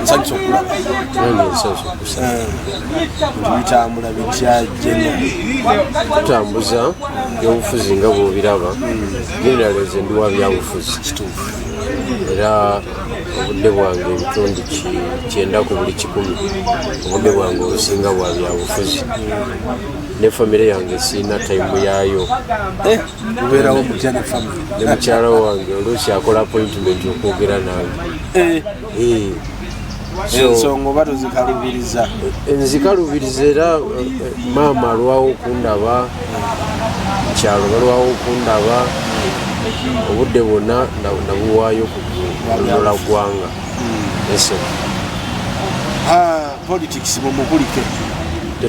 nsanyusa okulaba bitambula bitya tutambuza byobufuzi nga bwobiraba generalize ndi wa byabufuzi era obudde bwange ebitundu 9 ku buli 10 obudde bwange obusinga bwa byabufuzi ne famire yange sina time yayo ubeerawo mutya ne famire ne mukyala wange oluusi akola appointment okwogera nange ensonga oba tozikalubiriza nzikalubiriza era maama alwawo okundaba mukyalo balwawo okundaba obudde bwonna nabuwaayo ku lulola ggwanga ese politics mumukulike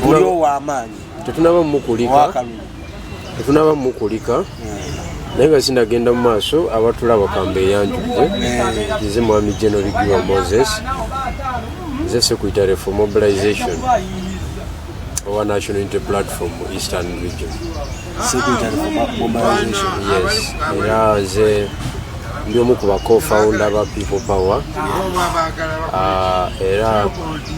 oli ow'amaanyi tetunaba mumukulika naye nga sinagenda mu maaso abatulaba kambeeyanjudde nze mwami General Giwa Moses nze secretary for mobilization owa National Unity Platform Eastern Region. Secretary for mobilization. Yes, era nze ndi omu ku ba co-founder ba People Power. Era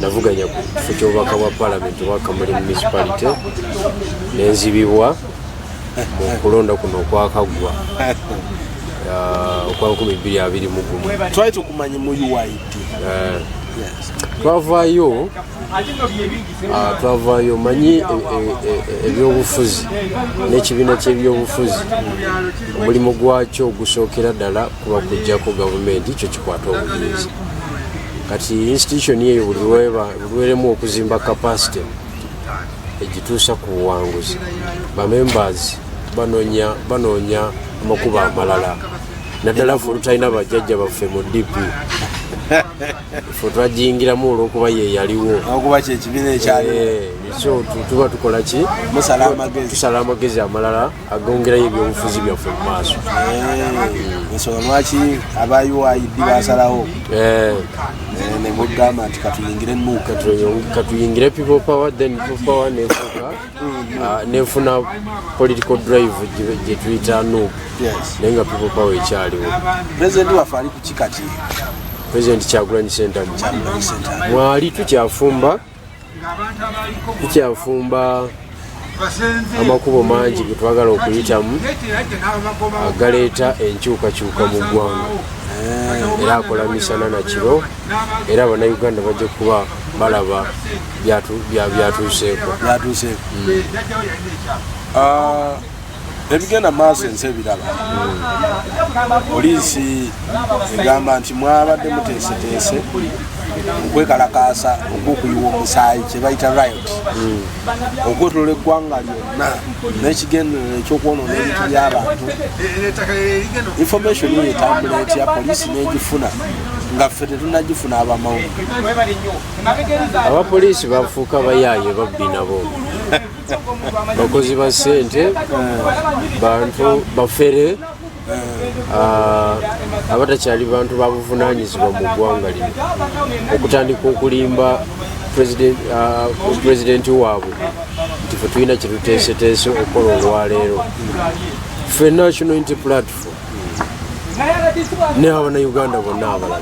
navuganya ku kifo ky'obubaka bwa Parliament wa Kamuli Municipality n'enzibibwa mu kulonda kuno okwakaggwa okwa 2021. Twali tukumanyi mu UID. twavaayo manyi ebyobufuzi n'ekibiina ky'ebyobufuzi omulimu gwakyo ogusookera ddala kuba kujjako gavumenti kyo kikwata obuyinza kati institution yeyo buli lweremu okuzimba capacity egituusa ku buwanguzi bamembers banoonya amakubo amalala naddala ffe olutalina bajjajja baffe mu DP ffe twagiyingiramu olw'okuba ye yaliwo okuba kyekibiina ekyaliwo so tuba tukola ki tusala amagezi amalala agongerayo ebyobufuzi byaffe mu maaso ensonga lwaki aba UID basalawo ne mugamba nti katuyingire nuuka katuyingire People Power then People Power nefuna political drive gye tuyita nuuka naye nga People Power ekyaliwo. President waffe ali ku kikati President Kyagulanyi Ssentamu mwali tukyafumba amakubo mangi ge twagala okuyitamu agaleeta enkyukakyuka mu ggwanga era akola misana na kiro era abannayuganda bajja kuba balaba byatuuseeko. Ebigenda maaso ensi ebiraba poliisi egamba nti mwabadde muteeseteese okwekalakaasa okwokuyiwa omusaayi kye bayita riot okwetolola eggwanga lyonna n'ekigendera ekyokwonoona ebintu by'abantu. Information ye etambula etya poliisi n'egifuna nga ffe tetunnagifuna abamawulire. Abapoliisi bafuuka bayaaye babbi nabo bakozi ba ssente bantu bafere abatakyali bantu babuvunaanyizibwa mu ggwanga lino okutandika okulimba pulezidenti waabwe nti ffe tulina kye tuteeseteese okukola olwaleero. Ffe National Unity Platform ne abannayuganda bonna abalala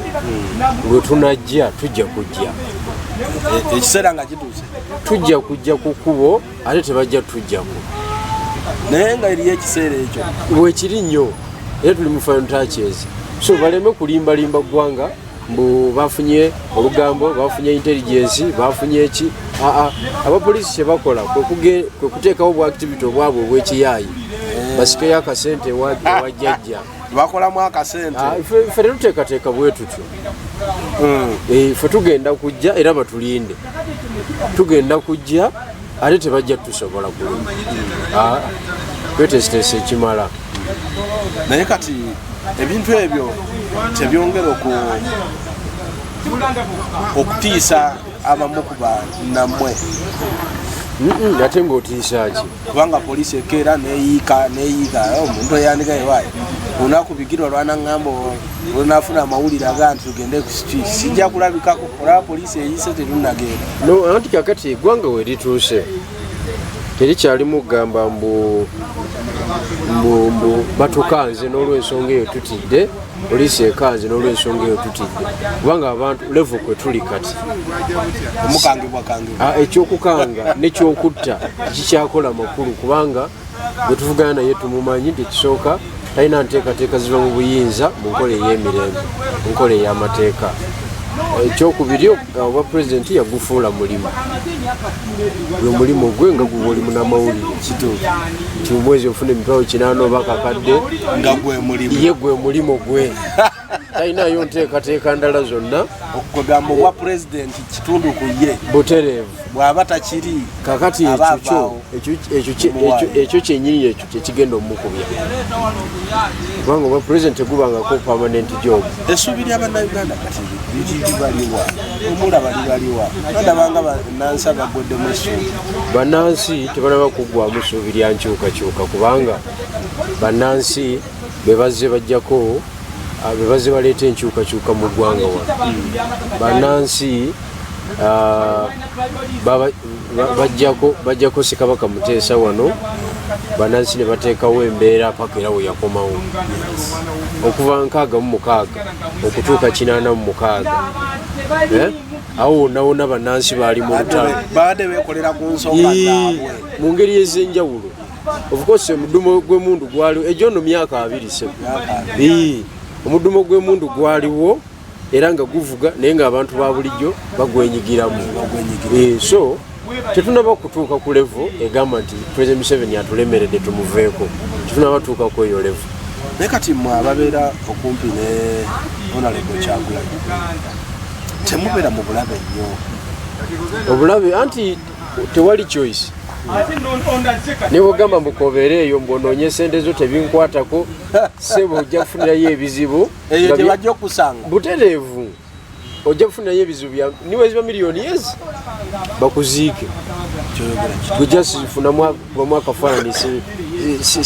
lwe tunajja tujja kujja ekiseera nga kituuse tujja kujja ku kkubo ate tebajja tujjako naye nga eriyo ekiseera ekyo bwekiri nnyo era tuli mu fantakyezi so baleme kulimbalimba ggwanga mbu bafunye olugambo bafunye intelligence bafunye eki abapoliisi kyebakola kwe kuteekawo bwa activity obwabwe obwekiyaayi basikeyo akasente wajjajja bakolamu akasente ffe tetuteekateeka bwe tutyo ffe tugenda kujja era batulinde tugenda kujja ate tebajja tusobola kulima twetesitesa ekimala. Naye kati ebintu ebyo tebyongera okutiisa abamu ku bannammwe ate ng'otiisa ki kubanga poliisi ekeera neyiika omuntu eyandikaewaye lunaku bigirwa lwanaŋŋamba olunafuna amawulire aga nti tugende ku street sijja kulabikako olaba poliisi eyiise tetunnagenda anti kakati eggwanga we lituuse terikyalimu kugamba mbu batukanze n'olw'ensonga eyo tutidde poliisi ekanze n'olwensonga eyo tutidde kubanga abantu level kwe tuli kati ekyokukanga nekyokutta kikyakola makulu kubanga bwe tuvugana naye tumumanyi nti ekisooka talina nteekateeka ziva mu buyinza mu nkola ey'emirembe mu nkola ey'amateeka ekyokubiri obwa pulezidenti yagufuula mulimu gwe mulimu gwe nga guba oli munamawulire nti omwezi ofuna emitwalo 8 oba kakadde ye gwe mulimu gwe talinayo nteekateeka ndala zonna okugamba obwa pulezidenti kitundu ku ye butereevu bw'aba takiri kakati ekyo kyennyini ekyo kyekigenda omukubya kubanga obwa pulezidenti tegubangako permanent job essuubi ly'abannayuganda kati baliwa omulaba libaliwa nandabanga bannansi abagweddemu essuubi bannansi tebalaba kuggwamu ssuubi lya nkyukakyuka kubanga bannansi bebazze bajjako bebazze baleeta enkyukakyuka mu ggwanga wano bannansi bajjako Ssekabaka Muteesa wano bannansi ne bateekawo embeera paka era we yakomawo okuva 66 okutuuka 86 awo wonna bannansi baali mu lutalo mu ngeri ez'enjawulo of course omudumo gw'emundu gwaliwo egyo nno myaka 2 omudumo gw'emundu gwaliwo era nga guvuga naye ng'abantu ba bulijjo bagwenyigiramu so tetunaba kutuuka ku level egamba nti President Museveni atulemeredde tumuveeko tetunaba tuuka ku eyo level naye kati mmwe ababeera okumpi ne Honorable Kyagulanyi temubeera mu bulabe nnyo obulabe anti tewali choice nebwogamba mukobeere eyo mbwonoonye sente zo tebinkwatako sebo ojja kufunirayo ebizibu eyo tebajja okusanga butereevu ojja kufunirayo ebizibu niweziba miliyoni ezi bakuziike gujja sifunamu akafaanani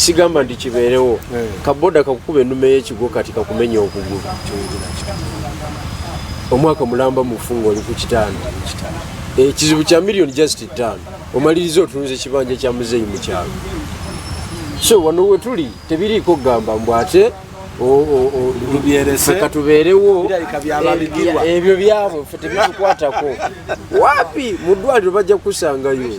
sigamba nti kibeerewo kaboda kakukuba ennume y'ekigo kati kakumenya okugulu omwaka mulamba mufunga oli ku kitanda ekizibu kya miliyoni just 5 omaliriza otunze ekibanja kya muzeeyi mu kyalo so wano we tuli tebiriiko kugamba mbw ate katubeerewo ebyo byabo ffe tebitukwatako wapi mu ddwaliro bajja kusangayo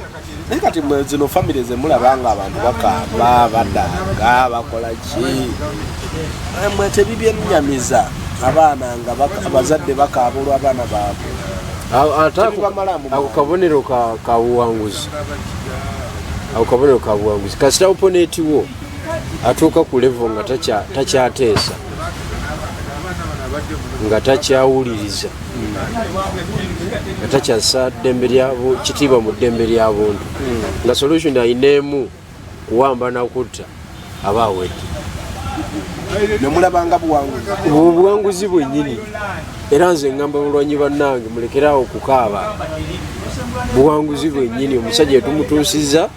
naye kati zino famire zemulabanga abantu bakaaba badanga bakola ki mwe tebibyenyamiza abaana nga abazadde bakaaba olw'abaana baabwe ako kabonero kabuwanguzi kasita oponenti wo atuuka ku level nga takyateesa nga takyawuliriza nga takyassa kitiibwa mu ddembe ly'abuntu nga solution ayineemu kuwamba nakutta aba awedde nemulabanga buwanguzi bwennyini era nze ngamba bulwanyi bannange mulekerawo okukaaba buwanguzi bwennyini omusajja yetumutuusiza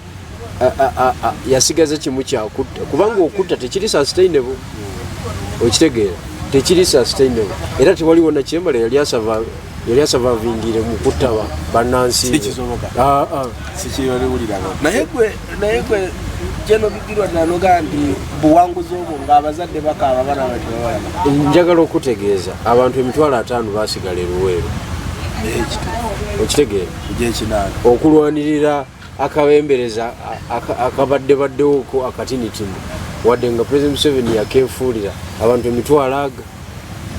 yasigaza kimu kyakutta kubanga okutta tekiri sustainable okitegeera tekiri sustainable era tewaliwo nakyembala yali asavavingire mu kutta bannansi naye gwe jeno bigirwa nanoga nti buwanguzi obwo ng'abazadde bakaaba abaana batebawalaba njagala okutegeeza abantu 5,000 basigala eruweero okitegeera okulwanirira akabembereza akabaddebaddewo akatinitimu wadde nga President Museveni yakeefuulira abantu 1,000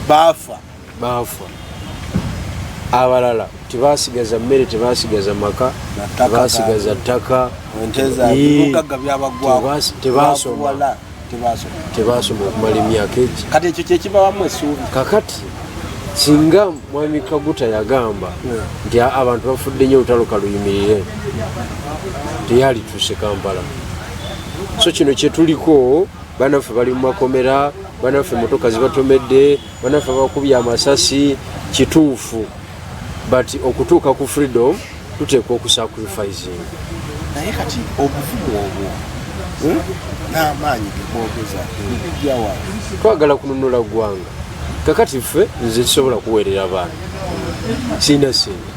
baafa abalala tebasigaza mmere tebasigaza maka tebasigaza ttaka tebasoma okumala emyaka egi kati ekyo kyekibawamu essuubi kakati singa mwami Kaguta yagamba nti abantu bafudde nnyo olutalo kaluyimirire teyalituuse Kampala so kino kyetuliko banaffe bali mu makomera banaffe motoka zibatomedde banaffe bakubye amasasi kituufu but okutuuka ku freedom tuteekwa okusacrificing naye kati obuvumu obwo n'amaanyi gebwogeza bijjawa twagala kununula ggwanga kakati ffe nze kisobola kuweerera abaana sina sente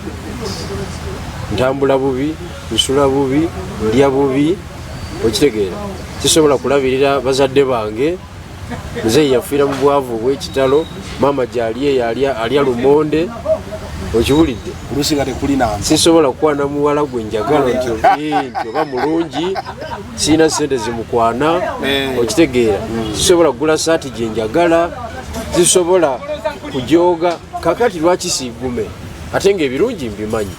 ntambula bubi nsula bubi ndya bubi okitegeera kisobola kulabirira bazadde bange muzeeyi yafiira mu bwavu obw'ekitalo, maama gyali alya lumonde. Okiwulidde? Oluusi nga tekuli nanza. Sisobola kukwana muwala gwe njagala nti oba mulungi, siina ssente zimukwana, okitegeera. Sisobola kugula saati gye njagala, sisobola kujooga. Kakati lwaki siigume? Ate ng'ebirungi mbimanyi.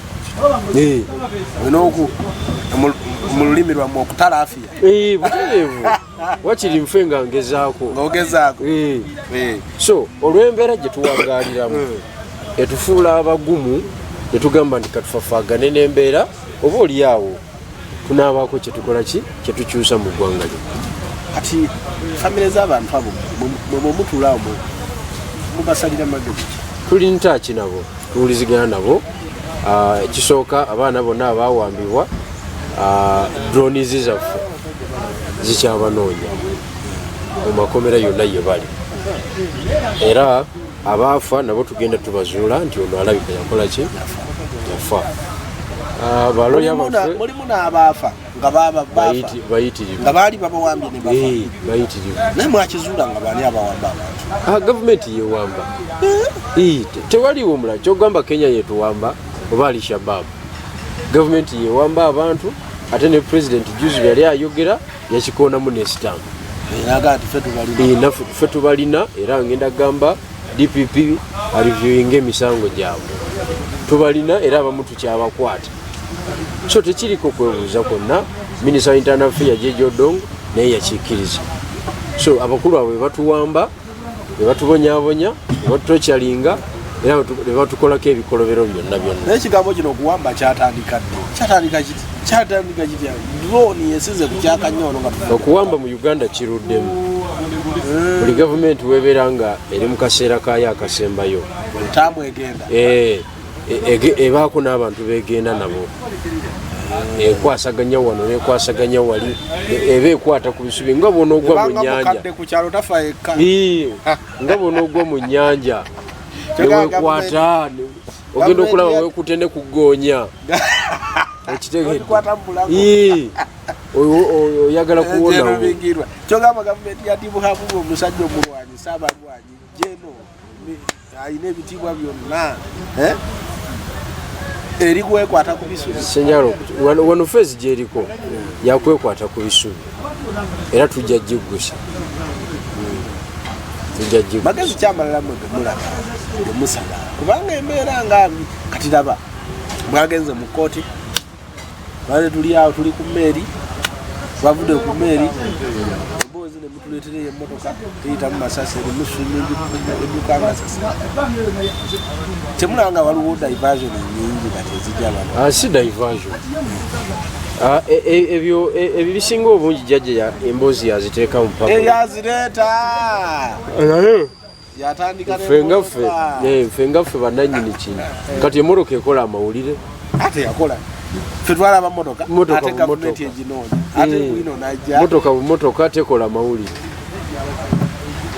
Mu lulimi lwammwe okutalaafiya. Butereevu. Wakiri nfe nga ngezaako. Ng'ogezaako. So olw'embeera gye tuwangaaliramu etufuula abagumu ne tugamba nti katufafaagane n'embeera, oba oli awo tunaabaako kye tukola ki kye tukyusa mu ggwanga lyo. Kati famire z'abantu abo mwe mutuula awo mubasalira magezi. Tuli ntaaki nabo, tuwulizigana nabo. Ekisooka abaana bonna abaawambibwa dronizi zaffe zikyabanoonya mu makomera yonna ye bali, era abaafa nabo tugenda tubazuula nti ono alabika yakola ki, yafa. Baloya baffe mulimu n'abaafa nga bayitirivu nga baali babawambye ne bafa. Bayitirivu naye mwakizuula nga baani abawamba abantu? Gavumenti yewamba. Tewaliwo mulala kyogamba Kenya yetuwamba oba ali Shabab. Gavumenti yewamba abantu, ate ne President juzi yali ayogera yakikoonamu n'esitampu. Ffe tubalina, era ngenda gamba DPP aliviewinga emisango gyabwe. Tubalina era abamu tukyabakwata. So tekiriko kwebuuza kwonna. Minisita wa Internal Affairs Jeje Odongo naye yakikkiriza. So abakulu abo batuwamba, batubonyaabonya, batutokyalinga, era ne batukolako ebikolobero byonna. Naye ekigambo kino okuwamba kyatandika ddi? Kyatandika kitya? Drone yesize ku kyakanyoono nga okuwamba mu Uganda kiruddemu. Buli gavumenti webeera nga eri mu kaseera kayo akasembayo, entambwe egenda ebaako n'abantu begenda nabo, ekwasaganya wano nekwasaganya wali, eba ekwata ku bisubi nga bonoogwa mu nnyanja, nga bonoogwa mu nnyanja newekwata ogenda okulaba wekute ne kugoonya. Okitegedde? Oyagala kuwonawo. Kyogamba gavumenti yatibuhamu omusajja omulwanyi, Saabalwanyi jeno alina ebitiibwa byonna eri kwekwata ku bisubi. Senyalo wano fezi gyeriko yakwekwata ku bisubi, era tujja giggusa. Magezi kyamalala mwe gemulaga gemusala kubanga embeera nga kati laba mwagenze mu kkooti, bale tuli awo tuli ku mmeeri, bavudde ku mmeeri emboozi ne mutuleetera emmotoka tuyita mu Masasi eri musumbi eddukanga sasa. Temulanga waliwo diversion nyingi kati ezijja bano. Si diversion. Ebyo ebisinga obungi jjajja emboozi yaziteeka mu papa. Yazireeta. Yatandika ffe ngaffe bannannyini kino. Kati emmotoka ekola amawulire. Ate yakola. Ffe twalaba mmotoka ate gavumenti eginoonya. Ate bwino najja. Mmotoka tekola amawulire.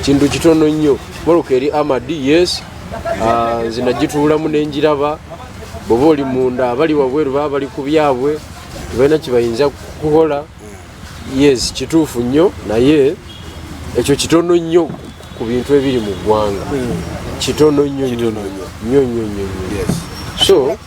Kintu kitono nnyo. Mmotoka eri Amadi, yes. Nze nagituulamu n'enjiraba. Bw'oba oli munda abali wabweru baba bali ku byabwe. Balina kibayinza kukola. Yes, kituufu nnyo naye ekyo kitono nnyo ku bintu ebiri mu ggwanga. Kitono nnyo. So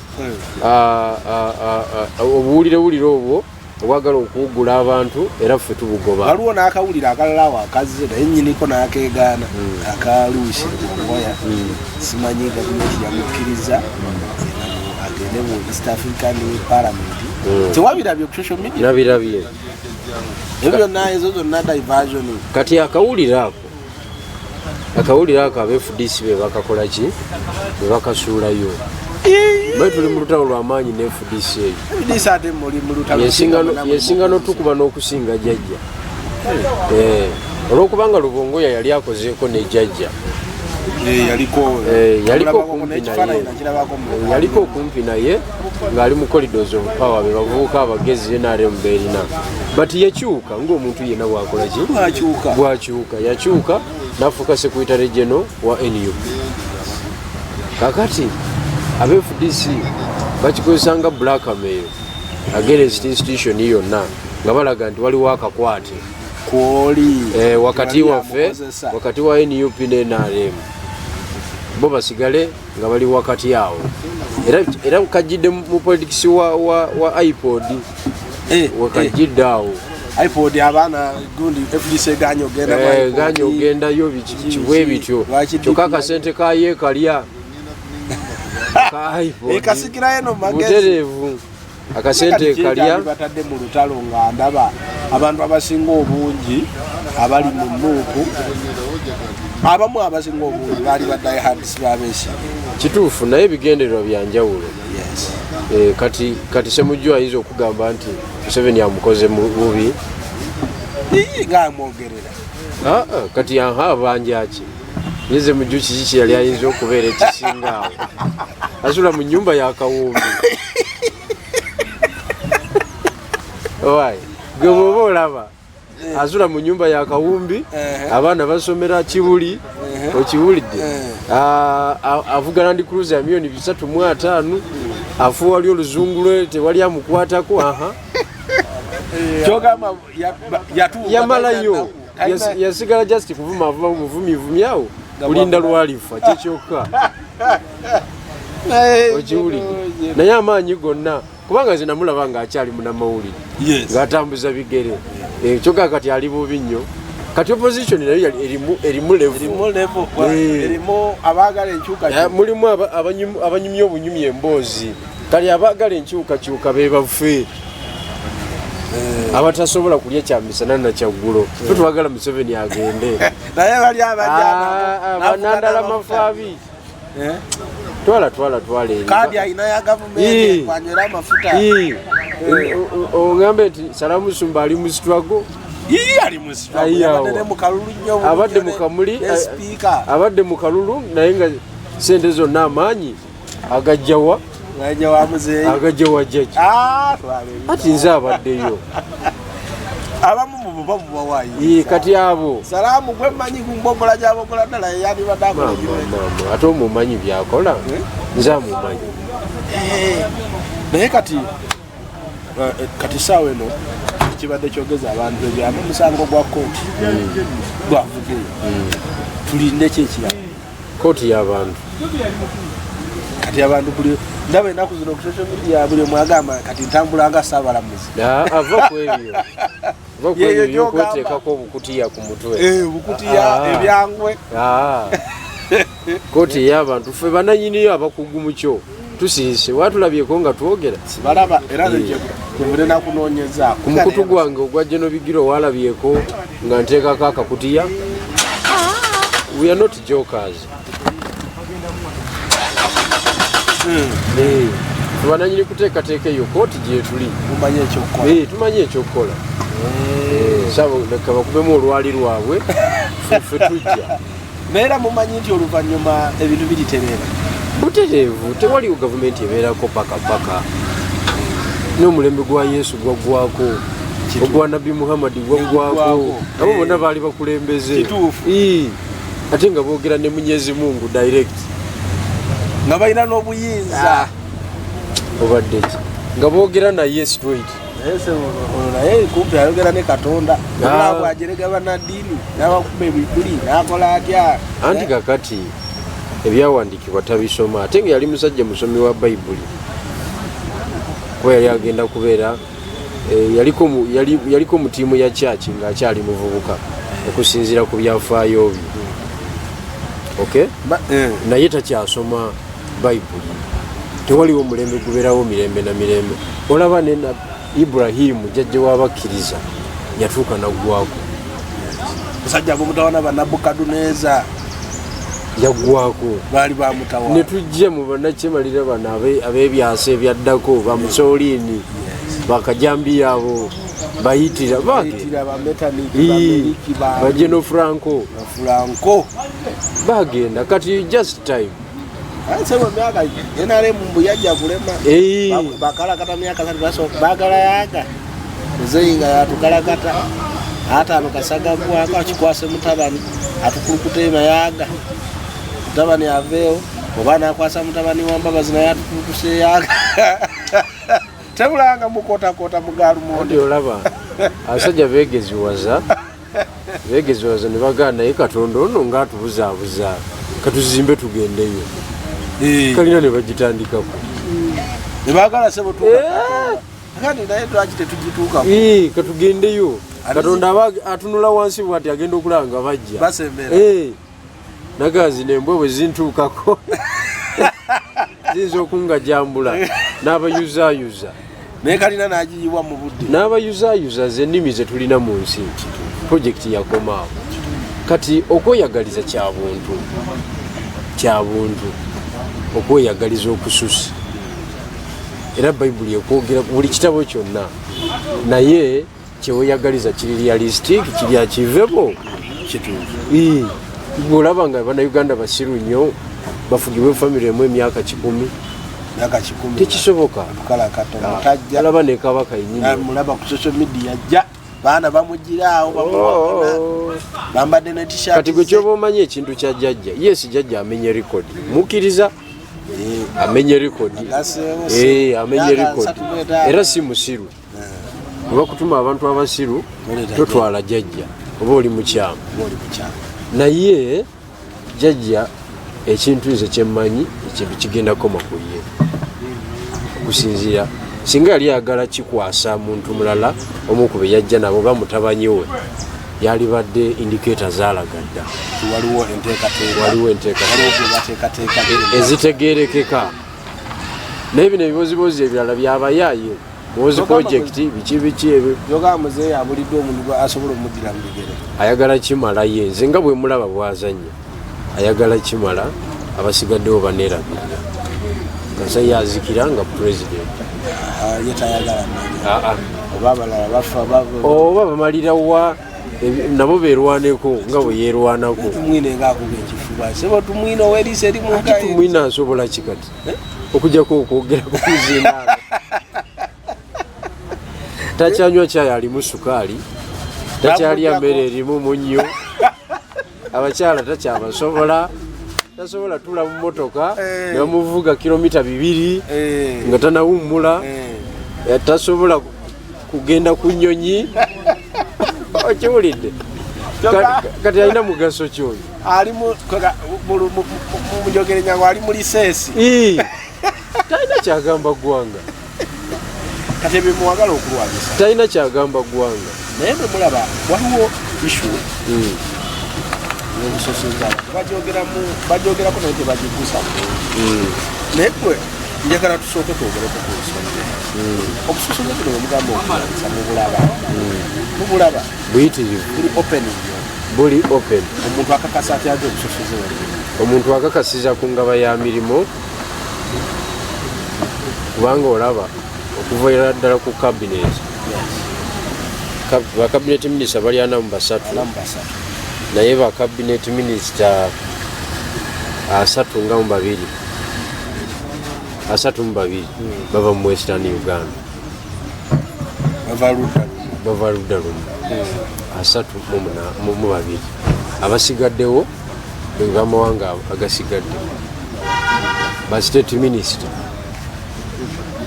obuwulire obwo obwagala okuwugula abantu era ffe tubugoba. Waliwo n'akawulire akalala awo akazze naye nnyiniko n'akeegaana akaluusi omoya simanyi gavumenti yamukkiriza agende mu East African Parliament. Tewabirabye ku social media? Nabirabye. Ebyo byonna ezo zonna diversion. Kati akawulire ako aba-FDC be bakakola ki? Be bakasuulayo. Bwe tuli mu lutalo lw'amaanyi ne FDC eyo. Yensingano tukuba n'okusinga jjajja. Olw'okubanga Lubongoya yali akozeeko ne jjajja. Yaliko okumpi naye ng'ali mu corridors of power be bavubuka abagezi NRM beerina. But yakyuka ng'omuntu yenna bw'akola ki? Bw'akyuka. Yakyuka n'afuuka Secretary General wa NU. Kakati aba-FDC bakikozesanga blackmail against institution yonna nga balaga nti waliwo akakwate kwoli wakati waffe wakati wa NUP ne NRM bo basigale nga bali wakati awo era kajidde mu politics wa iPod wakajidde awo iPod abaana gundi FDC ganyo genda yo bikiwe bityo kyokka akasente kaye kalya ka iPod kasikira eno magezi muterevu akasente kalya batadde mu lutalo nga ndaba abantu abasinga obungi abali mu nuuku abamu abasinga obungi bali baddayo hadisi babesi kituufu naye bigendererwa byanjawulo kati semujju ayinza okugamba nti Museveni amukoze bubi ngamwogerera kati aha abanjaki yeze mujju kiki yali ayinza okubeera ekisingaawo asula mu nyumba yakawumbi gwe bwoba olaba asula mu nyumba yakawumbi abaana basomera Kibuli okiwulidde avuga Land Cruiser ya milioni 3.5 afuwa ali oluzungu lwe tewali amukwatako kyogamba yamalayo yasigala just kuvuma muvumyawo kulinda lwalifa kyekyokka okiwulidde naye amaanyi gonna kubanga nze namulaba ng'akyali munamawulire ng'atambuza bigere kyokka kati ali bubi nnyo kati opposition nayo erimu abaagala enkyuka mulimu abanyumya obunyumya emboozi kali abaagala enkyukakyuka be baffe abatasobola kulya kyamisana nakyaggulo tutwagala Museveni agende naye bali abanandala mafaabi twala kadi aina ya gavumenti kwanyera amafuta ongambe nti Salamu Sumba ali mu struggle ali mu struggle abadde mu kamuli abadde mu kalulu naye nga sente zonna amaanyi agajjawa jaji ati nze abaddeyo abamu mubawayi kati abo Salamu gwe manyi kumbogola jabogola ddala yani badako ate omumanyi byakola nze amumanyi naye kati saawa eno kibadde kyogeza abantu ebyamu musango gwa kooti gwavuge tulinde kyekirala kooti y'abantu kati abantu buli ndaba ennaku zino ku social media buli mwagamba kati ntambula nga saabalamuzi ava ku ebyo yokweteekako obukutiya ku mutwe obukutiya ebyangwe kooti ey'abantu ffe bananyiniyo abakugu mu kyo tusirise watulabyeko nga twogera sibalaba era kyevudde nakunoonyeza ku mukutu gwange ogwa General Bigiro walabyeko nga nteekako akakutiya we are not jokers tubananyini kuteekateeka eyo kooti gyetuli tumanyi ekyokukola leka bakubemu olwali lwabwe ffe tujja naera mumanyi nti oluvannyuma ebintu biritereera butereevu tewaliwo gavumenti ebeerako pakapaka n'omulembe gwa Yesu gwaggwako ogwa Nabbi Muhammadi gwaggwako abo bonna baali bakulembeze ate nga boogera ne Munyezi Mungu direct nga balina n'obuyinza obadde ki nga boogera naye straight naye kumpi ayogera ne Katonda olwabwe ajerega bannaddiini n'abakuba ebibuli n'akola atya anti kakati ebyawandiikibwa tabisoma ate nga yali musajja musomi wa Bayibuli kuba yali agenda kubeera yaliko mu ttiimu ya kyaki ng'akyali muvubuka okusinziira ku byafaayo bye naye takyasoma Bayibuli tewaliwo mulembe gubeerawo mirembe na mirembe olaba ne Ibrahimu jjajja w'abakkiriza yatuuka naggwako musajja bamutawana Nabukaduneza yaggwako baali bamutawana ne tujja mu bannakyemalira bano ab'ebyasa ebyaddako ba Mussolini bakajambi abo bayitira bajeno Franco bagenda kati just time Sema miaka yenare mumbu yajja kulema bakalakata miaka 3 basooka bagala yaga nzeyinga yatukalakata hata anukasaga kwako akikwase mutabani atukulukute mayaga mutabani aveo obana akwasa mutabani wambabazi na yatukulukuse yaga tebulanga mukota mugalu mondi olaba asajja begeziwaza begezoza ne bagana naye Katonda ono ng'atubuzaabuza katuzimbe tugendeyo kalina ne bagitandikako ne baagala sebo kandi naye lwaki tetugituukako katugendeyo Katonda atunula wansi bwati agenda okulanga bajja basembera nagazi nembwe bwe zintuukako ziyinza okungajambula n'abayuzaayuza naye kalina n'agiyiwa mu budde n'abayuzaayuza z'ennimi ze tulina mu nsi pulojekiti yakomaawo kati okweyagaliza kyabuntu okweyagaliza okususa era bayibuli ekwogera buli kitabo kyonna naye kyeweyagaliza kiri realistic kiri akivebo kituufu bw'olaba nga bannayuganda basiru nnyo bafugibwe famire emu emyaka 10 tekisoboka alaba ne kabaka mulaba ku social media ajja baana bamugiraawo bambadde ne t-shirt kati gwe kyoba omanyi ekintu kya jjajja yes jjajja amenye rekodi mukkiriza amenye rekodi amenye rekodi era si musiru oba kutuma abantu abasiru totwala jjajja oba oli mukyama naye jjajja ekintu nze kyemmanyi ekintu kigenda koma ku ye okusinziira singa yali ayagala kikwasa muntu mulala omu ku be yajja nabo oba mutabanyi we yali badde indicata zaalagadda waliwo enteekateeka ezitegeerekeka naye bino ebibozibozi ebirala byabayaaye muwozi projekiti biki ebyo yoga muzeeyi abulidde omuntu asobola omuddira mu bigere ayagala kimala ye nze nga bwe mulaba bwazanya ayagala kimala abasigaddewo baneerabirira kasa yazikira nga pulezidenti yetayagala oba bamalirawa nabo berwaneko nga bwe yerwanako tumwina asobola kikati okujjako okwogera ku kuzindaaba takyanywa kyayi alimu sukaali takyalya mmere erimu munnyo abakyala takyabasobola tasobola tula mu motoka ne bamuvuga kilomita 2 nga tanawummula tasobola kugenda ku nnyonyi okiwulidde kati alina mugaso kyoyo munjogerenyango ali mu liseesi talina kyagamba ggwanga kati ebyo muwagala okulwanyisa talina kyagamba ggwanga naye bwe mulaba waliwo ishu n'obusosoza bajogerako naye tebagigusa naye gwe njagala tusooke twogereko ku nsonga obusosoza buno bwemugamba okulwanyisa mubulaba buyitirivu buli open omuntu akakasa atya ate obusosoze omuntu akakasiza ku ngaba ya mirimu kubanga olaba okuvaira ddala ku cabinet ba cabinet minister bali 4 naye ba cabinet minister 32 bava mu Western Uganda bava ludda lumu 32 abasigaddewo bamawanga agasigadde ba state minister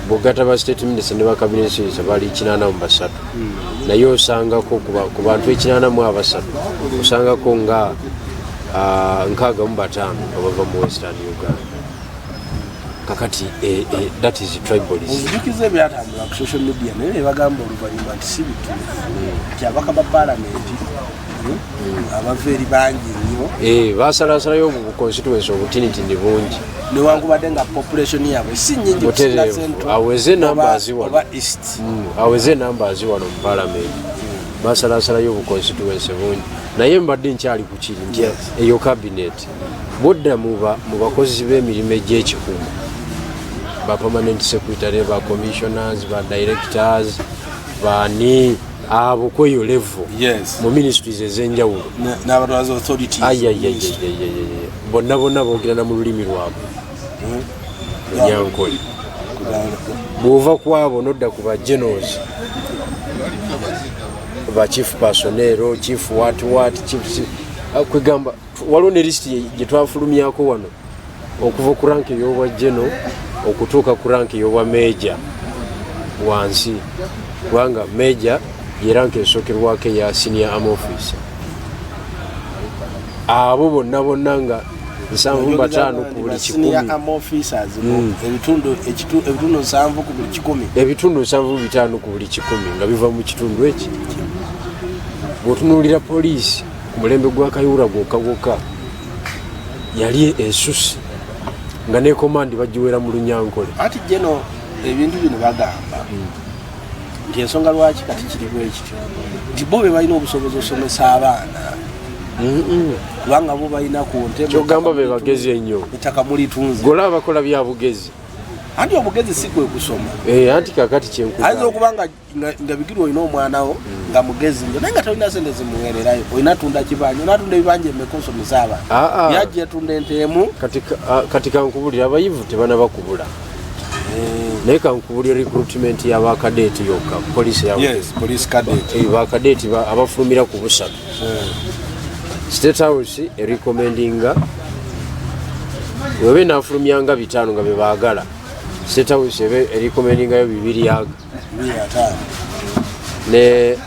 bogata ba state minister ne ba cabinet minister bali 83 naye osangako ku bantu 83 osangako nga 65 abava mu Western Uganda kakati that is tribalism obujukize ebyatambula ku social media naye bagamba oluvannyuma nti si bituufu kyabaka ba palamenti abava eri bangi nnyo basalasalayo mu constituency obutinitini bungi newankubadde nga population yabwe si nnyingi aweze enamba aziwano mu palamenti basalasalayo obu constituency bungi naye mbadde nkyali ku kiri nti eyo cabinet bodda mu bakozi b'emirimu egy'ekikuuma ba permanent secretary ba commissioners ba directors bani abo kweyo level mu ministries ezenjawulo n'abatwaza authorities bonna boogera mu lulimi lwabwe Nyankole bw'ova ku abo nodda ku ba generals ba chief personnel chief what chief kwegamba waliwo ne list gye twafulumyako wano okuva ku rank ey'obwa general okutuuka ku rank ey'obwa major wansi kubanga major ye rank esookerwako eya senior arm officer abo bonna nga 75 ku buli 100 ebitundu 7 ku buli 100 ebitundu 75 ku buli 100 nga biva mu kitundu eki bw'otunuulira poliisi ku mulembe gwa Kayihura gwokka yali esusse nga ne komandi bagiwera mu Lunyankole. Ati jeno ebintu bino bagamba nti ensonga lwaki kati kiri bwekityo nti bo be balina obusobozi osomesa abaana kubanga bo balina ku ntebe kyogamba be bagezi ennyo ettaka mulitunze gola abakola bya bugezi anti obugezi si kwe kusoma anti kakati kyenkuza ayinza okuba nga bigirwa olina omwana wo nga mugezi nyo naye nga tolina sente zimuweererayo olina tunda kibanja olina ebibanja emmeka osomesa abaana yajja etunda ente emu kati kankubulira abayivu tebanabakubula naye kankubulira recruitment y'abakadeeti yokka poliisi bakadeeti abafulumira ku busatu State House recommendinga webe nafulumyanga 5 nga bebaagala State House recommendinga yo 2 ne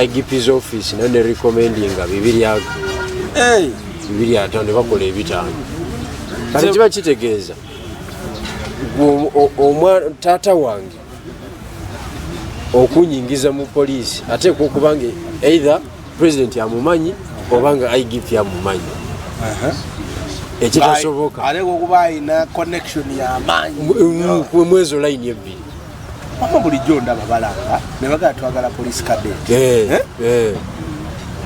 IGP's office ne recommendinga 2 ne bakola ebitano kati kiba kitegeeza taata wange okunyingiza mu poliisi ateekwa okubanga either president amumanyi obanga IGP amumanyi ekitasoboka aleko okuba alina connection y'amaanyi mwezi line ebbiri mama bulijjo ndaba balanga ne bagala twagala police cadet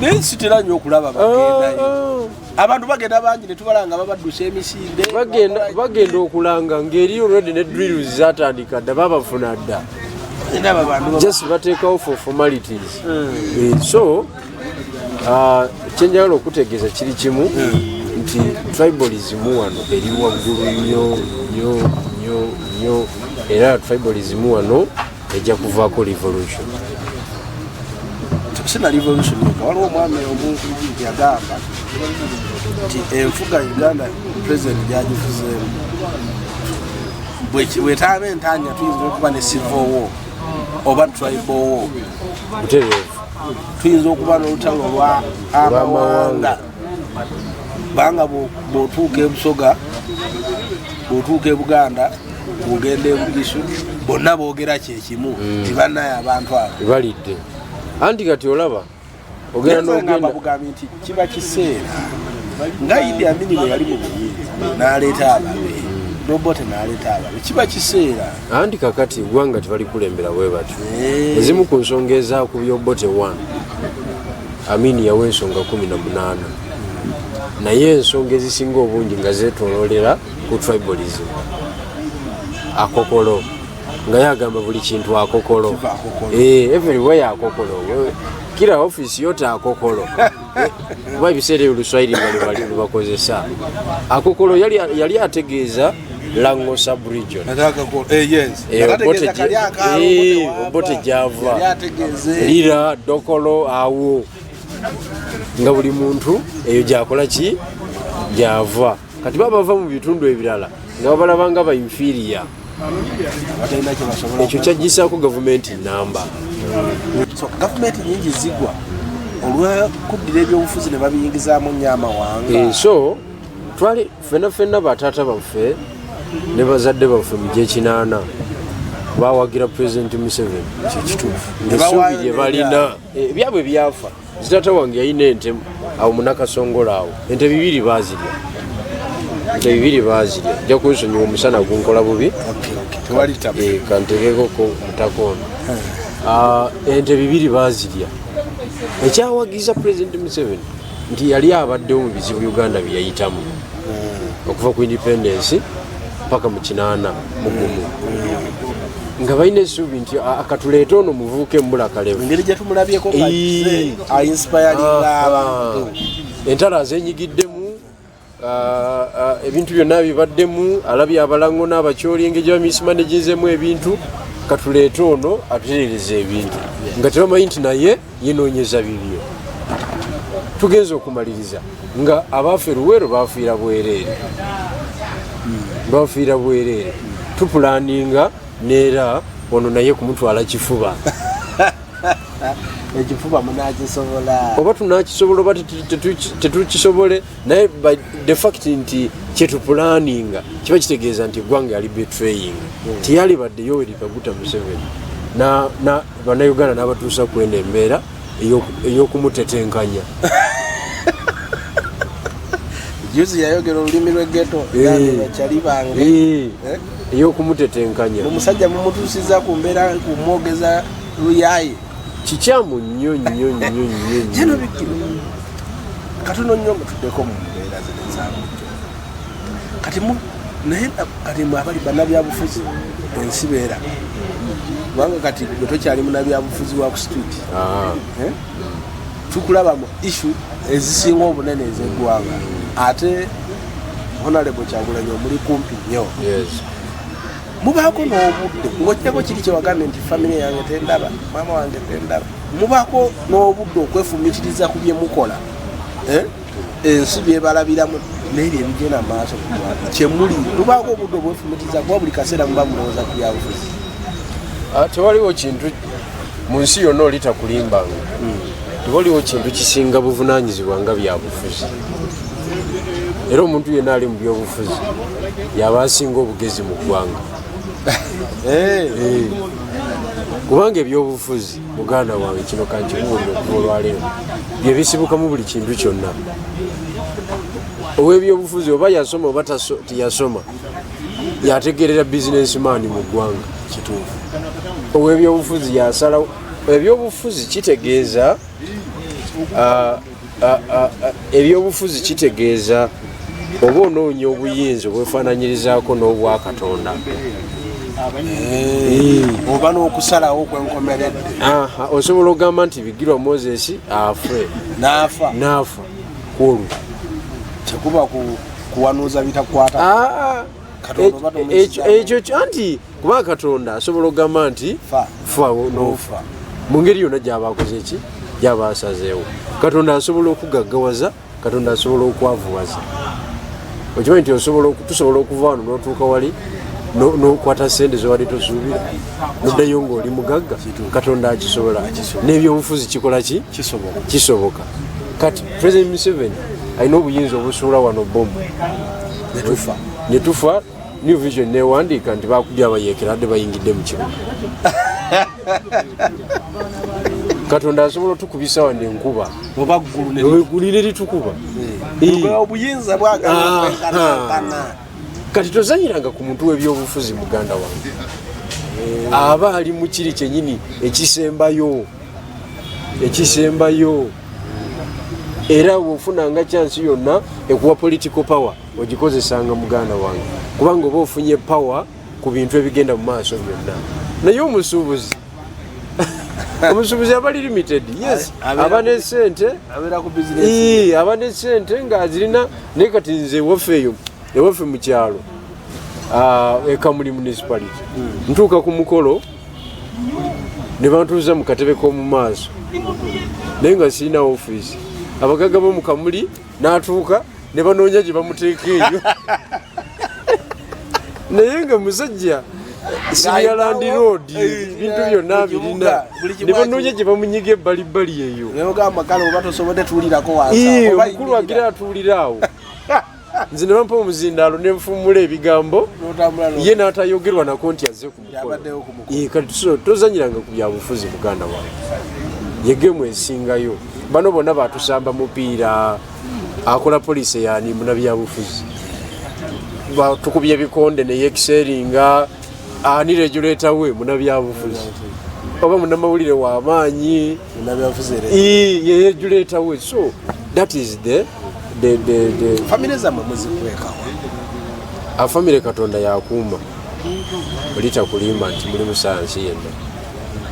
naye sitera nnyo okulaba bagendayo abantu bagenda bangi ne tubalanga babaddusa emisinde bagenda okulanga ng'eri olwedde ne drills zatandika dda babafuna dda just bateekawo for formalities so kyenjagala okutegeeza kiri kimu nti tribalism wano eri waggulu nnyo era tribalism wano ejja kuvaako revolution sina revolution waliwo omwami omuntu yagamba nti enfuga Uganda president gyagifuzeemu bwetaba entanya tuyinza okuba ne civil war oba tribal war butereevu tuyinza okuba n'olutalo lwa amawanga banga bw'otuuka e Busoga bw'otuuka e Buganda bw'ogenda e Bugisu bonna boogera kyekimu tibannaye abantu abo balidde anti kati olaba ogenda n'ogenda bugambi nti kiba kiseera nga Idi Amin bwe yali mu buyinza n'aleeta ababe Obote n'aleeta ababe kiba kiseera anti kakati eggwanga tebali kulembera bwe batyo ezimu ku nsonga ezakubya Obote 1 Amin yawa ensonga 18 naye ensonga ezisinga obungi nga zeetooloolera ku tribalism akokolo nga yagamba buli kintu akokolo everywhere akokolo kila office yote akokolo kuba ebiseera Oluswayiri nga lubakozesa akokolo yali ategeeza Lango sub-region Obote gyava lira dokolo awo nga buli muntu eyo gyakola ki gyava kati bava mu bitundu ebirala nga babalabanga ba inferior ekyo kyagisaako gavumenti namba gavumenti nyingi zigwa olwekuddira ebyobufuzi ne babiyingizaamu nnyo amawanga so twali ffenna bataata baffe ne bazadde baffe mu gy'ekinaana bawagira President Museveni kikituufu ngesuubi gye balina byabwe byafa zitaata wange yalina ente awo munakasongola awo ente 2 bazirya nja kunsonyiwa omusana gunkola bubi kantegeekoko mutakono ente 2 bazirya ekyawagiza President Museveni nti yali abaddewo mu bizibu Uganda bye yayitamu okuva ku independence paka mu 80 mugumu nga balina essuubi nti akatuleeta ono muvuuke mbula kalevu engeri gye tumulabyeko ainspiringa abantu entalo azenyigiddemu ebintu byonna bibaddemu alabye abalango n'abakyoli engeri bamismanaginzemu ebintu katuleeta ono atutereereza ebintu nga tebamanyi nti naye yenoonyeza bibyo tugenza okumaliriza nga abaffe Luweero bafiira bwereere tupulaninga neera ono naye kumutwala kifuba ekifuba munakisobola oba tunakisobola oba tetukisobole naye by the fact nti kyetupulaninga kiba kitegeeza nti eggwanga yali betraying tiyali badde Yoweri Kaguta Museveni bannayuganda n'abatuusa kwenda embeera ey'okumutetenkanya juzi yayogera olulimi lw'eggeto kyali bange ey'okumutetenkanya omusajja mumutuusiza ku mbeera kumwogeza luyaye kikyamu nnyo jeno bikiro katono nnyo mutuddeko mu mbeera zinezaabujo kati mwe abali bannabyabufuzi ensi beera kubanga kati gwe tokyali munnabyabufuzi wa ku street tukulaba mu issue ezisinga obunene ez'eggwanga ate Honorable Kyagulanyi omuli kumpi nnyo mubaako n'obudde ng'okyako kiri kyewagambye nti famire yange tendaba maama wange tendaba mubaako n'obudde okwefumitiriza ku bye mukola ensi byebalabiramu n'ebyo ebigenda mu maaso kyemuli mubaako obudde obwefumitiriza kuba buli kaseera muba mulowooza ku byabufuzi tewaliwo kintu mu nsi yonna olitakulimbanga tewaliwo kintu kisinga buvunaanyizibwa nga byabufuzi era omuntu yenna ali mu byobufuzi yaba asinga obugezi mu ggwanga kubanga ebyobufuzi muganda wange kino kankibuulira okuva olwaleero bye bisibukamu buli kintu kyonna ow'ebyobufuzi oba yasoma oba tiyasoma yategeerera businessman mu ggwanga kituufu ow'ebyobufuzi yasalawo ebyobufuzi kitegeeza ebyobufuzi kitegeeza oba onoonya obuyinza obwefaananyirizaako n'obwakatonda oba n'okusalawo okwenkomeredde osobola okugamba nti Bigirwa Moses afe n'afa kwolwo tekuba kuwanuuza bitakwata ekyo anti kuba katonda asobola okugamba nti fa n'ofa mu ngeri yonna gy'aba akoze ki gy'aba asazeewo katonda asobola okugaggawaza katonda asobola okwavuwaza okimanyi nti tusobola okuva wano n'otuuka wali n'okwata sente zewali tosuubira noddayo ng'oli mugagga katonda akisobola n'ebyobufuzi kikola ki kisoboka kati President Museveni alina obuyinza obusuula wano bomu netufa New Vision newandiika nti bakubye abayeekera adde bayingidde mu kibuga katonda asobola otukubisa wano enkuba eggulu ne litukuba obuyinza bwagana kati tozanyiranga ku muntu w'ebyobufuzi muganda wange aba ali mu kiri kyennyini ekisembayo era bw'ofunanga chansi yonna ekuwa political power ogikozesanga muganda wange kubanga oba ofunye power ku bintu ebigenda mu maaso byonna naye omusuubuzi aba limited yes aba ne sente aba ne sente ng'azirina naye kati nze ewaffe mu kyalo ekamuli municipality ntuuka ku mukolo ne bantuuza mu katebe k'omu maaso naye nga sirina ofiisi abagagga b'omu kamuli n'atuuka ne banoonya gye bamuteeka eyo naye nga musajja Sirialand Road bintu byonna birina ne banoonya gye bamunyiga ebbalibbali eyo omukulu agira atuulira awo nze ne bampa omuzindaalo ne nfummula ebigambo ye n'atayogerwa nako nti azze ku mukolo kati tozanyiranga ku byabufuzi muganda wange yegemu esingayo bano bonna batusamba mupiira akola poliisi yani munabyabufuzi tukubye ebikonde neyekiseringa ani regulator we munabyabufuzi oba munamawulire w'amaanyi ye regulator we so that is the family zamwe muzikwekawa afamile katonda yakuuma olitakulimba nti muli mu sayansi yenna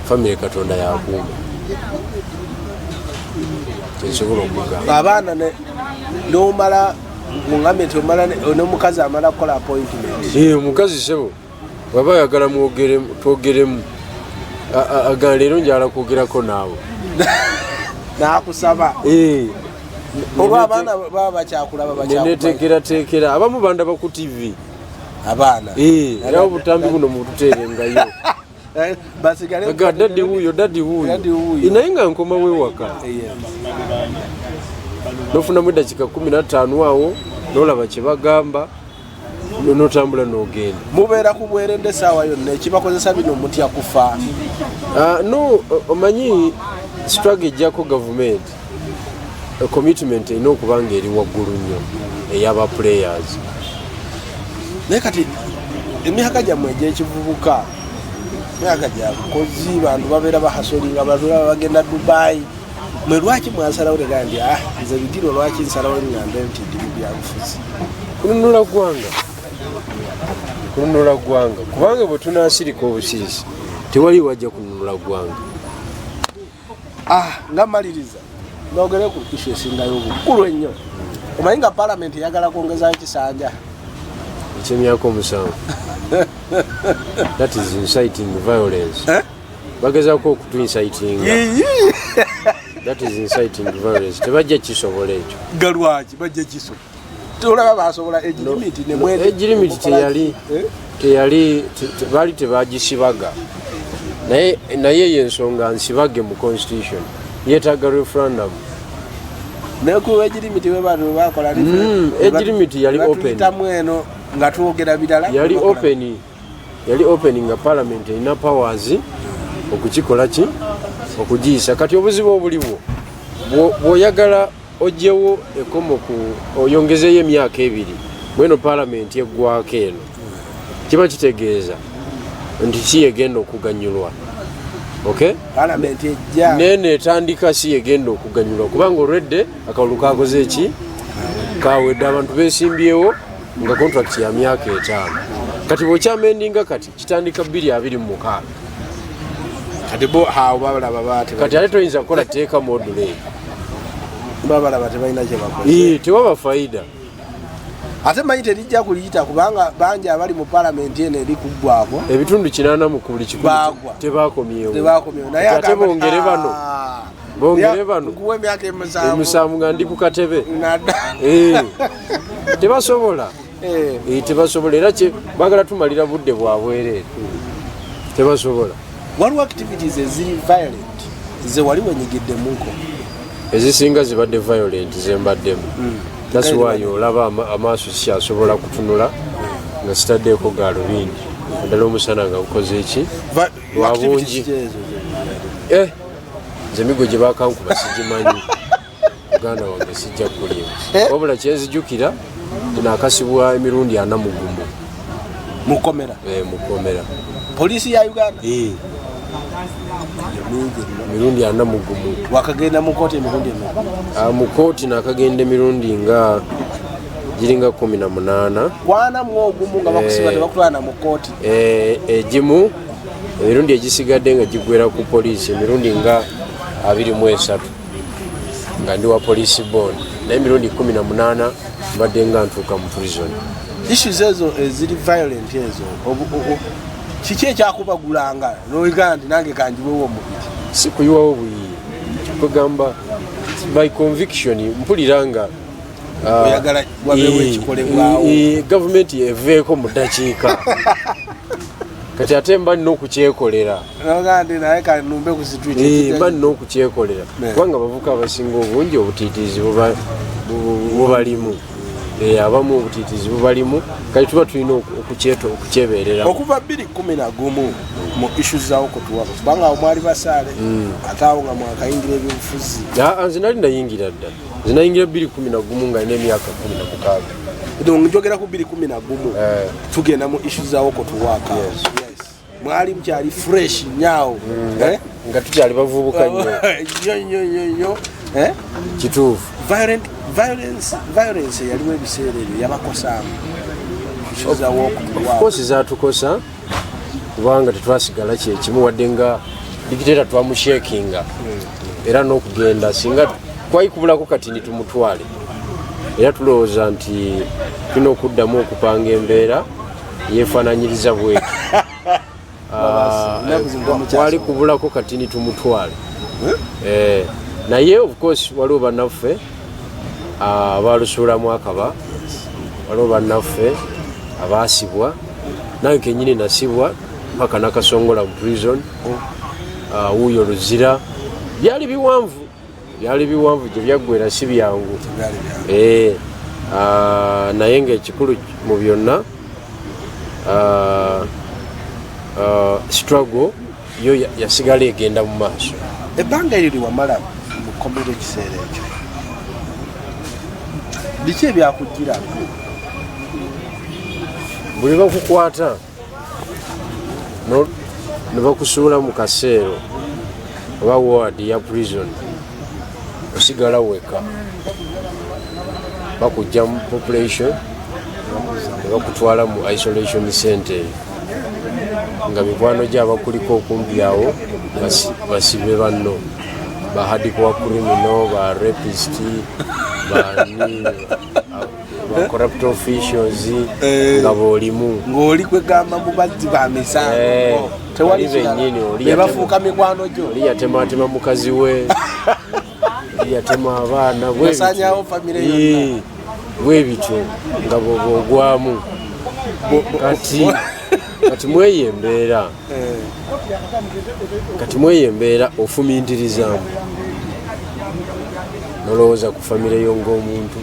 family katonda yakuuma tesobola okugamba abaana n'omala mungambe nti omala n'omukazi amala kukola appointment omukazi sebo baba yagala twogeremu agala leero njala kwogerako naawe n'akusaba olwa abaana baba bakyakulaba neneteekerateekera abamu bandaba ku TV abaana era obutambi buno mututeerengayo basigale aga daddy wuyo inaye nga nkoma wewaka nofunamu eddakiika 15 awo nolaba kyebagamba notambula nogenda mubeera ku bwerende essaawa yonna ekibakozesa bino mutya kufa no omanyi struggle ejjako gavumenti commitment erina okuba nga eri waggulu nnyo ey'aba players naye kati emyaka gyammwe egyekivubuka emyaka gyabukozi bantu babeera bahasolinga babeera bagenda Dubai mwe lwaki mwasalawo tegaa ndi nze bigirwa lwaki nsalawo ngambe nti ndi byabufuzi kununula ggwanga kubanga bwe tunaasirika obusiisi tewali wajja kununula ggwanga nga maliriza nogere ku ishu esingayo obukulu ennyo omanyi nga palamenti eyagala kwongezayo kisanja ekyemyaka 7 that is inciting violence bagezaako okutuincitinga that is inciting violence tebajja kisobola ekyo galwaki bajja kiso olaba basobola egirimiti nemwere egirimiti teyali baali tebagisibaga naye yensonga nsibage mu constitution yeetaaga referendum nekuwa egirimiti webantu bakola egirimiti yali open eno nga twogera bidala yali open nga parliament erina powers okukikola ki okugiyisa kati obuzibu obuliwo bw'oyagala ogyewo ekomo oyongezeyo emyaka 2 mweno parliament eggwako eno kiba kitegeeza nti si egenda okuganyulwa nene etandika si egenda okuganyulwa kubanga olwedde akalulu kakoze eki kawedde abantu besimbyewo nga contract ya myaka 5 kati bwokyamendinga kati kitandika 2026 kati bo hawo babalaba bate kati ate toyinza kukola teeka module babalaba tebalina kyebakoze tewaba faida ate manyi terijja kuliyita kubanga bangi abali mu palamenti eno eri kuggwako ebitundu 80 mu buli kikulu tebakomyewo naye ate bongere bano nkuwa emyaka 7 nga ndi ku katebe tebasobola tebasobola era bagala tumalira budde bwabwereere tebasobola waliwo activities eziri violent ze wali wenyigiddemuko ezisinga zibadde violent zembaddemu that's why olaba amaaso sikyasobola kutunula nga sitaddeeko gaalubindi ddala omusana nga gukoze eki lwabungi nze emigo gye bakankuba sigimanyi muganda wange sijja kulimu wabula kyenzijukira tinakasibwa emirundi 4 mukomera polisi ya Uganda mirundi 4 wakagenda mu kooti emirundi mu kooti nakagenda emirundi nga giringa 18 kwana mwogumu nga bakusiba tebakutwana mu kooti egimu emirundi egisigadde nga gigwera ku polisi emirundi nga 23 nga ndi wa polisi bond naye emirundi 18 mbadde nga ntuuka mu prison issues ezo eziri violent ezo kiki ekyakubagulanga noyigaa nti nange kanjiwewo omubiri si kuyiwawo buyiyi kugamba by conviction mpulira nga oyagala wabeewo ekikolebwawo gavumenti eveeko mu ddakiika kati ate mba nina okukyekolera mba nina okukyekolera kubanga abavuka abasinga obungi obutiitiizi bubalimu abamu obutiitiizi bubalimu kati tuba tulina okukyeberera okuva 2011 mu ishu zawo kotuwako kubanga awo mwali basaale ate awo nga mwakayingira ebyobufuzi nze nali nayingira dda nze nayingira 2011 nga nina emyaka 16 njogera ku 2011 tugenda mu ishu zawo kotuwaka mwali mukyali fresh nyaawo nga tukyali bavubuka nnyo kituufu violence yaliwo ebiseera ebyo yabakosaamu kosi zatukosa kubanga tetwasigala kyekimu wadde nga dikiteta twamushekinga era n'okugenda singa twayikubulako kati nitumutwale era tulowooza nti tulina okuddamu okupanga embeera yeefaananyiriza bweki twali kubulako kati nitumutwale naye of course waliwo bannaffe abalusuulamu akaba waliwo bannaffe abaasibwa nange kenyini nasibwa paka nakasongola mu prison wuuyo Luzira byali biwanvu gye byaggwera si byangu naye ngaekikulu mu byonna struggle yo yasigala egenda mu maaso. Ebbanga eryo liwamala mukomera ekiseera ekyo biki ebyakugira buli bakukwata ne bakusuula mu kaseero oba ward ya prison osigala weka bakujja mu population ne bakutwala mu isolation center nga mikwano gyabakuliko okumpi awo basibe banno ba hardcore criminal ba rapist ba corrupt officials nga boolimu ng'oli kwegamba mu bazzi ba misango tewali bennyini oli bafuuka mikwano gyo oli yatematema mukazi we oli yatema abaana yasanyawo famire yonna bwebityo nga bwogwamu kati mweye embeera ofumiitirizaamu nolowooza ku famire yo ng'omuntu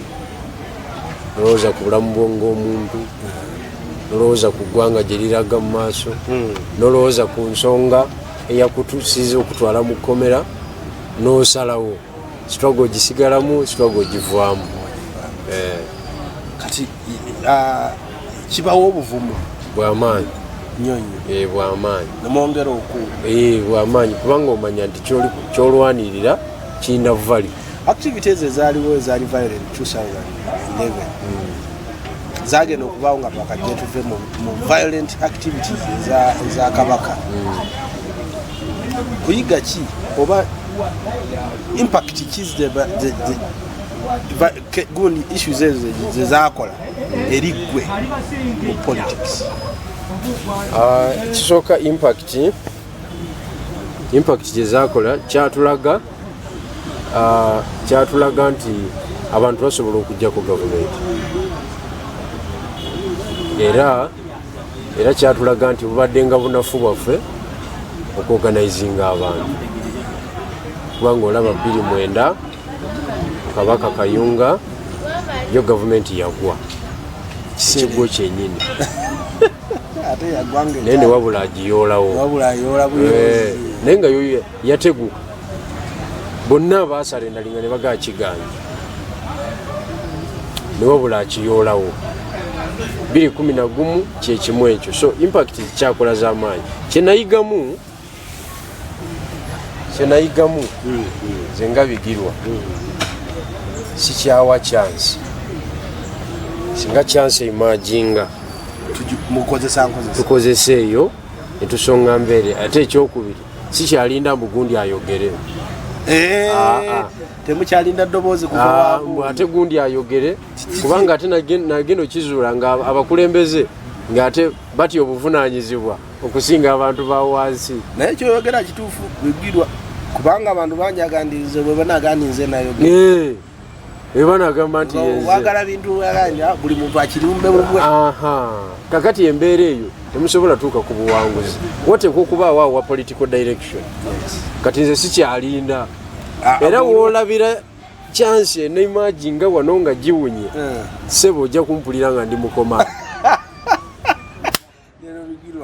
nolowooza ku bulamu bwo ng'omuntu nolowooza ku ggwanga gye liraga mu maaso nolowooza ku nsonga eyakutusiza okutwala mu kkomera n'osalawo struggle gisigalamu struggle givaamu kati kibawo obuvumu bw'amaanyi nyonyo bw'amaanyi nemwongera bw'amaanyi kubanga omanya nti kyolwanirira kirina vali. Activities ezaaliwo ezaali violent 2011 zagenda okubaawo nga twakajja tuve mu violent activities eza kabaka kuyiga ki oba impact ki gundi issues ezo zezakola eri ggwe mu politics? Kisooka impact gyezakola kyatulaga nti abantu basobola okujja ku gavumenti era kyatulaga nti bubadde nga bunafu bwaffe okuorganizinga abantu kubanga olaba 2009 Kabaka Kayunga yo gavumenti yagwa kisigwo kyennyini naye ne wabula agiyoolawo naye nga yo yateguka bonna abasalendalinga ne bagaa kiganja ne wabula akiyoolawo 2011 kyekimu ekyo. So impact kyakola z'amaanyi kyenayigamu zenga bigirwa sikyawa chance singa chance imaginga tukozesa eyo netusonga mbere ate ekyokubiri sikyalinda mbugundi ayogere temukyalinda ddoboozi ate gundi ayogere kubanga ate nagenda okizuula nga abakulembeze ng'ate batya obuvunaanyizibwa okusinga abantu ba wansi. Naye kyoyogera kituufu bigirwa kubanga abantu banjagandiriza bwe banagandinze nayo ebanagamba nti wagala bintu aganja buli muntu akirumbe bubwe. Kakati embeera eyo temusobola tuuka ku buwanguzi wateekwa okubaawo awa political direction. Kati nze sikyalinda era woolabira chance neimaginga wano nga giwunye sebo ojja kumpulira nga ndi mukoma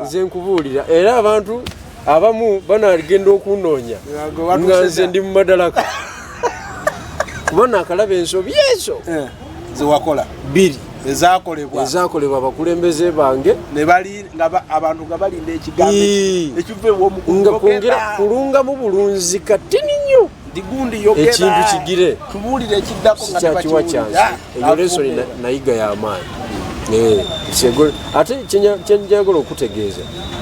nze nkubuulira era abantu abamu banagenda okunoonya nga nze ndi mu madalaka kuba nakalaba ensobi ezo zewakola 2 ezakolebwa abakulembeze bange abantu nga balinda ekigambo nga kwongera kulungamu bulunzi katini nnyo ekintu kigire sikyakiwa kyansi eyo lesoni nayiga y'amaanyi. Ate kyenjagala okutegeeza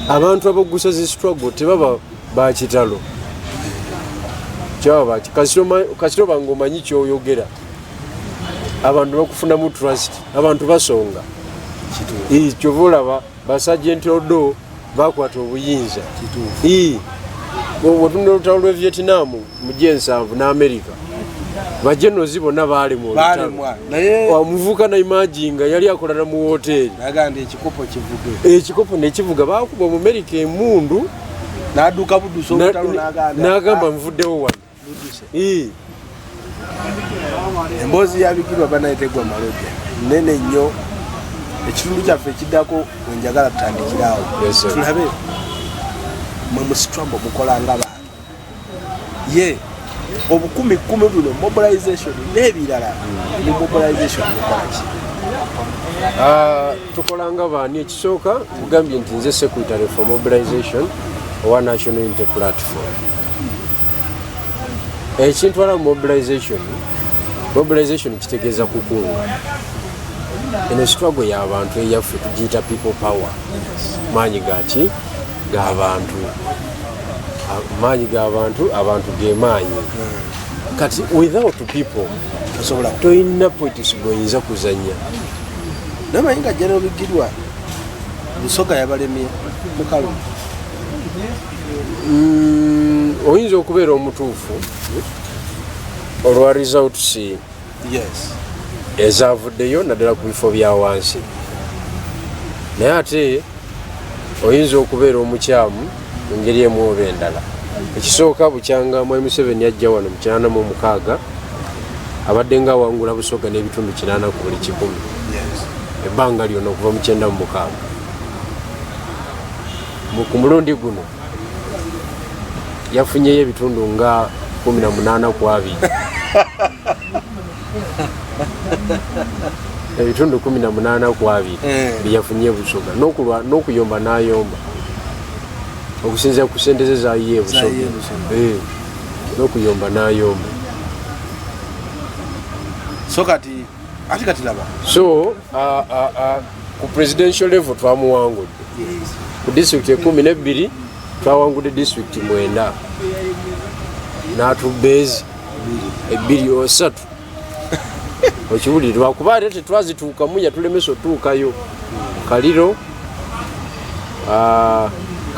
abantu abagusa zi struggle tebaba bakitalo kyaba kasiro bange omanyi kyoyogera abantu bakufunamu trust abantu basonga kyova olaba basajenti odo bakwata obuyinza otunula olutalo lwe Vietnam mu G7 n'Amerika bajenozi bonna baali mu balemwa naye omuvuka na imaginga yali akolana mu hoteli nagandi ekikopo kivuge ekikopo nekivuga bakuba mu America emundu naduka buduso obutalo nagamba nvuddewo wano emboozi yabikirwa banayitegwa maloja nene nnyo ekitundu kyaffe ekiddako wenjagala tutandikirawo tulabe mwe musitrambo mukolanga bantu ye obukumi buno mobilization n'ebirala ni mobilization mukolaki tukolanga baani ekisooka kugambye nti nze secretary for mobilization owa National Unity Platform ekintwala mobilization kitegeeza kukunga eno struggle y'abantu eyaffe tugiyita people power maanyi gaki g'abantu maanyi g'abantu abantu ge maanyi kati without people toyina politics goyinza kuzanya namanyi nga General Bigirwa Busoga yabalemye mukalu oyinza okubeera omutuufu olwa results ezavuddeyo naddala ku bifo bya wansi naye ate oyinza okubeera omukyamu mu ngeri emu oba endala ekisooka bukyanga Mwai Museveni ajja wano mu 86 abadde nga awangula Busoga n'ebitundu 80 ku buli 100 ebbanga lyonna okuva mu 96 ku mulundi guno yafunyeyo ebitundu nga 18 ku 2 ebitundu 18 ku 2 byafunye Busoga n'okuyomba n'ayomba okusinziira ku ssente ze zayiye Busoga n'okuyomba n'ayomba so kati laba so ku presidential level twamuwangudde ku district 12 twawangudde district 9 n'atubeezi 2 or 3 okiwulire lwakuba ate tetwazituukamu yatulemesa otuukayo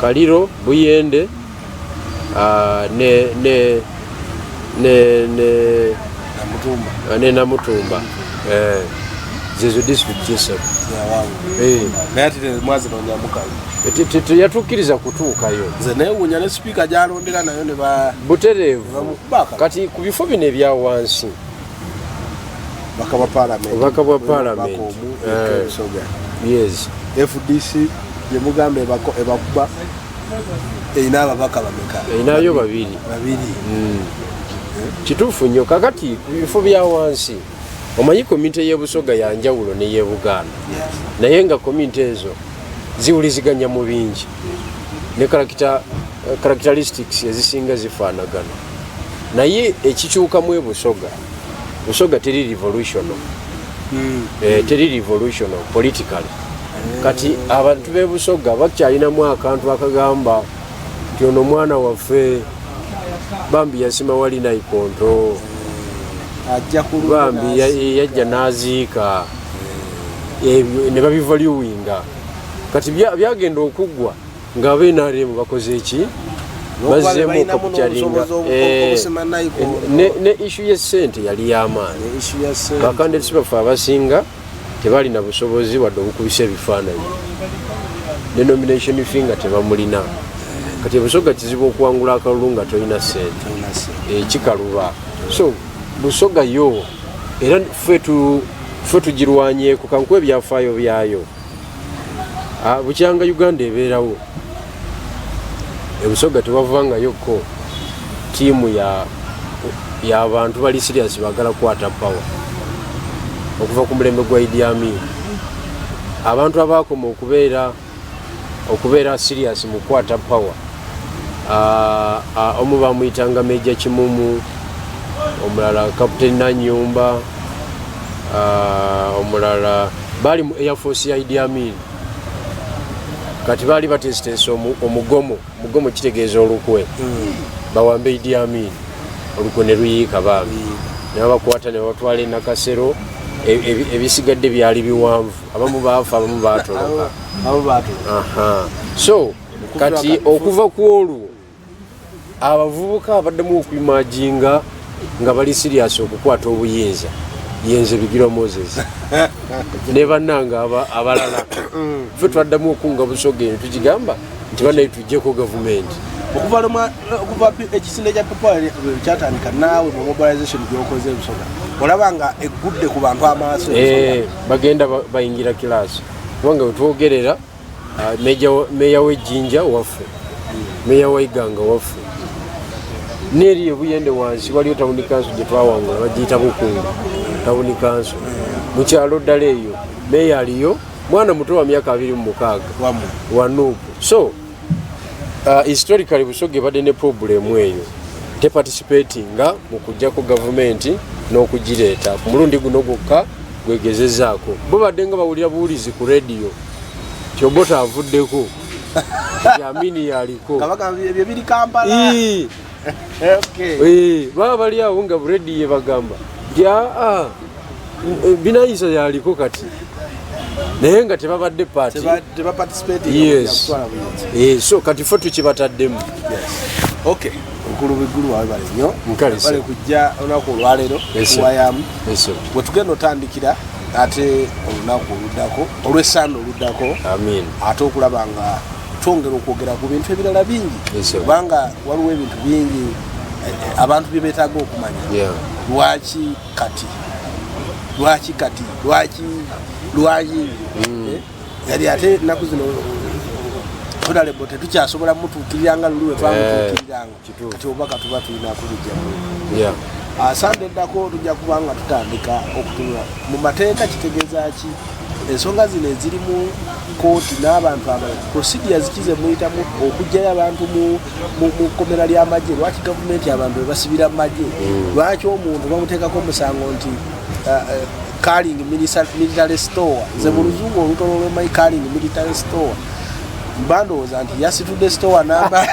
Kaliro Buyende ne Namutumba zezo district esatu teyatukkiriza kutuukayo nze neewuunya ne sipiika gyalondera nayo ne butereevu kati ku bifo bino ebya wansi obubaka bwa paalamenti yes FDC gyemugamba ebakuba erina ababaka bameka erinayo babiri kituufu nnyo kakati ku bifo bya wansi omanyi komite y'e Busoga yanjawulo n'ey'e Buganda naye nga komite ezo ziwuliziganya mu bingi ne characteristics ezisinga zifaanagana naye ekikyukamu e Busoga teri revolutional politically kati abantu b'e Busoga bakyalinamu akantu akagamba nti ono mwana waffe bambi yasima wali naikonto bambi yajja n'aziika ebyo ne babivaluwinga kati byagenda okuggwa nga BNRM bakoze eki bazzemu okapityalinga ne issue y'essente yali y'amaanyi bakandidesi baffe abasinga tebalina busobozi wadde obukubisa ebifaananyi ne nomination fee nga tebamulina kati Busoga kizibu okuwangula akalulu nga tolina ssente kikaluba so Busoga yo era ffe tugirwanyeeko kankuwa ebyafaayo byayo bukyanga Uganda ebeerawo Busoga tewavangayoko tiimu y'abantu bali serious bagala kwata power okuva ku mulembe gwa Idi Amin abantu abaakoma okubeera serious mu kwata power omu bamuyitanga Meja Kimumu omulala Captain Nanyumba omulala bali mu Air Force ya Idi Amin kati bali batesitesa omugomo kitegeeza olukwe bawambe Idi Amin olukwe ne luyiika bambi ne babakwata ne batwala e Nakasero ebisigadde byali biwanvu abamu baafa abamu baatoloka so kati okuva ku olwo abavubuka abaddemu okuimaginga nga bali serious okukwata obuyinza yenze Bigirwa Moses ne bannanga abalala ffe twaddamu okunga Busoga tukigamba nti banaye tujjeko gavumenti okuva ekisinde kya pepa kyatandika naawe mu mobilization gyokoze Busoga olaba nga eggudde ku bantu amaaso bagenda bayingira kilaasi kubanga wetwogerera meya w'Ejjinja waffe meya wa Iganga waffe neri ebuyende wansi waliyo tawuni kanso gye twawangula bagiyita Bukungu tawuni kanso mu kyalo ddala eyo meya aliyo mwana muto wa myaka 26 wanuupu so historically Busoga badde ne problem eyo teparticipatinga mu kujjako gavumenti n'okugireeta ku mulundi guno gwokka gwegezezaako bo badde nga bawulira buwulizi ku radio Kyobota avuddeko Yamini yaliko ebyo biri Kampala baba bali awo nga buredi ye bagamba binayisa yaliko kati naye nga tebabadde party yes so kati fo tukibataddemu Nkulu Bigulu wawe bali nnyo bali kujja olunaku olwaleero kuwayamu bwe tugenda otandikira ate olunaku oluddako olw'essande oluddako ate okulaba nga twongera okwogera ku bintu ebirala bingi kubanga waliwo ebintu bingi abantu bye beetaaga okumanya lwaki yali ate ennaku zino Honorable tetukyasobola mutuukirira nga luli we twamutuukiriranga kati obubaka tuba tulina kubujjamu asande eddako tujja kuba nga tutandika okutunula mu mateeka kitegeeza ki ensonga zino eziri mu kooti n'abantu abalala procedures kize muyitamu okugjayo abantu mu kkomera ly'amagye lwaki gavumenti abantu bebasibira mu magye lwaki omuntu bamuteekako omusango nti calling military store ze mu luzungu olutono lwemayi calling military store mbandowooza nti yasitudde store namba